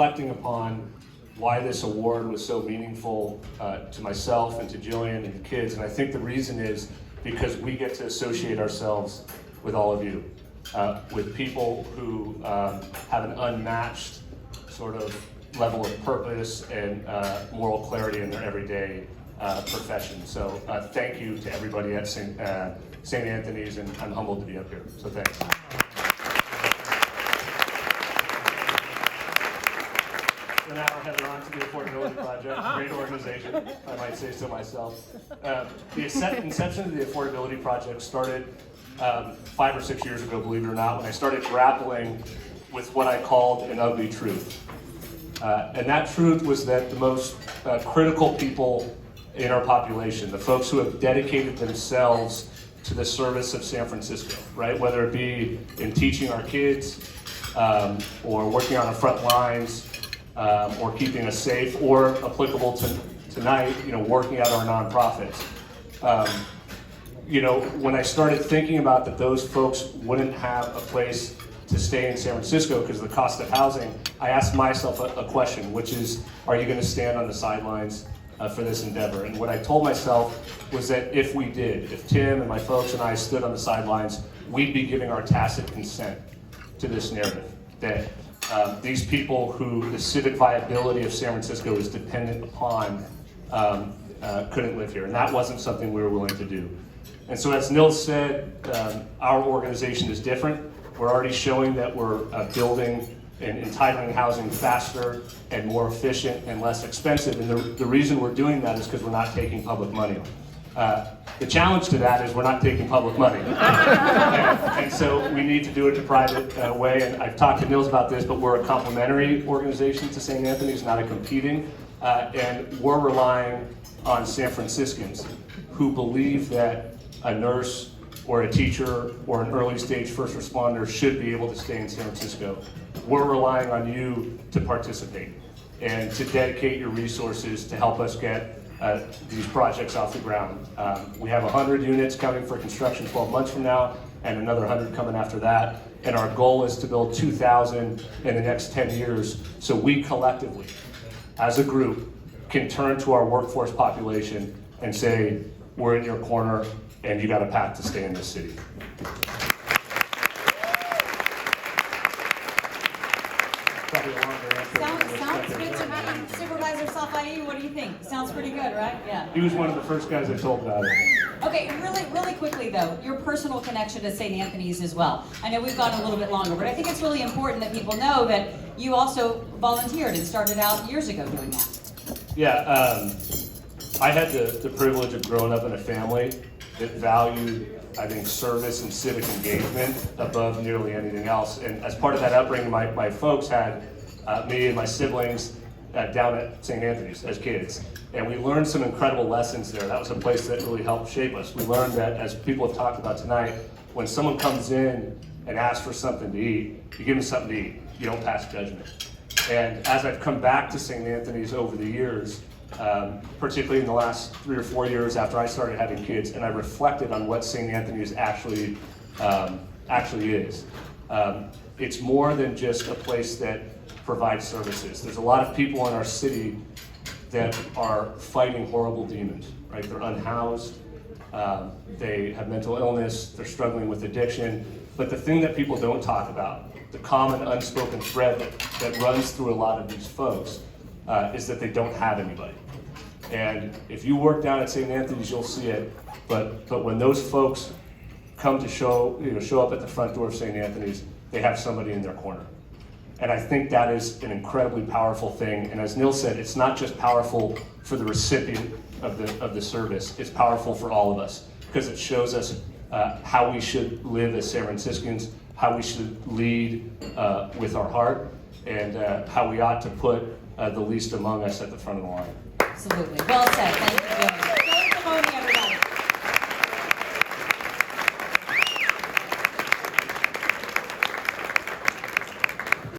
reflecting upon why this award was so meaningful to myself and to Jillian and the kids. And I think the reason is because we get to associate ourselves with all of you, with people who have an unmatched sort of level of purpose and moral clarity in their everyday profession. So thank you to everybody at St. Anthony's, and I'm humbled to be up here, so thanks. So now I'll head on to the Affordability Project, great organization, I might say so myself. The inception of the Affordability Project started 5 or 6 years ago, believe it or not, when I started grappling with what I called an ugly truth. And that truth was that the most critical people in our population, the folks who have dedicated themselves to the service of San Francisco, right? Whether it be in teaching our kids, or working on the front lines, or keeping us safe, or applicable to tonight, working at our nonprofits. When I started thinking about that those folks wouldn't have a place to stay in San Francisco because of the cost of housing, I asked myself a question, which is, are you going to stand on the sidelines for this endeavor? And what I told myself was that if we did, if Tim and my folks and I stood on the sidelines, we'd be giving our tacit consent to this narrative, that these people who the civic viability of San Francisco is dependent upon couldn't live here. And that wasn't something we were willing to do. And so as Nils said, our organization is different. We're already showing that we're building and entitling housing faster and more efficient and less expensive. And the reason we're doing that is because we're not taking public money. The challenge to that is we're not taking public money. and so we need to do it the private way. And I've talked to Nils about this, but we're a complementary organization to St. Anthony's, not a competing. And we're relying on San Franciscans who believe that a nurse or a teacher or an early stage first responder should be able to stay in San Francisco. We're relying on you to participate and to dedicate your resources to help us get these projects off the ground. We have 100 units coming for construction 12 months from now, and another 100 coming after that. And our goal is to build 2,000 in the next 10 years, so we collectively, as a group, can turn to our workforce population and say, we're in your corner, and you got a path to stay in this city. Probably a longer answer. Sounds good to me. Supervisor Safai, what do you think? Sounds pretty good, right? Yeah. He was one of the first guys I told about it. Okay, really quickly though, your personal connection to St. Anthony's as well. I know we've gone a little bit longer, but I think it's really important that people know that you also volunteered and started out years ago doing that. Yeah, I had the privilege of growing up in a family that valued, I think, service and civic engagement above nearly anything else. And as part of that upbringing, my folks had me and my siblings down at St. Anthony's as kids. And we learned some incredible lessons there. That was a place that really helped shape us. We learned that, as people have talked about tonight, when someone comes in and asks for something to eat, you give them something to eat. You don't pass judgment. And as I've come back to St. Anthony's over the years, particularly in the last 3 or 4 years after I started having kids, and I reflected on what St. Anthony's actually is. It's more than just a place that provides services. There's a lot of people in our city that are fighting horrible demons, right? They're unhoused, they have mental illness, they're struggling with addiction. But the thing that people don't talk about, the common unspoken thread that runs through a lot of these folks, is that they don't have anybody. And if you work down at St. Anthony's, you'll see it. But when those folks come to show up at the front door of St. Anthony's, they have somebody in their corner. And I think that is an incredibly powerful thing. And as Nils said, it's not just powerful for the recipient of the service, it's powerful for all of us, because it shows us how we should live as San Franciscans, how we should lead with our heart, and how we ought to put the least among us at the front of the line. Absolutely. Well said. Thank you.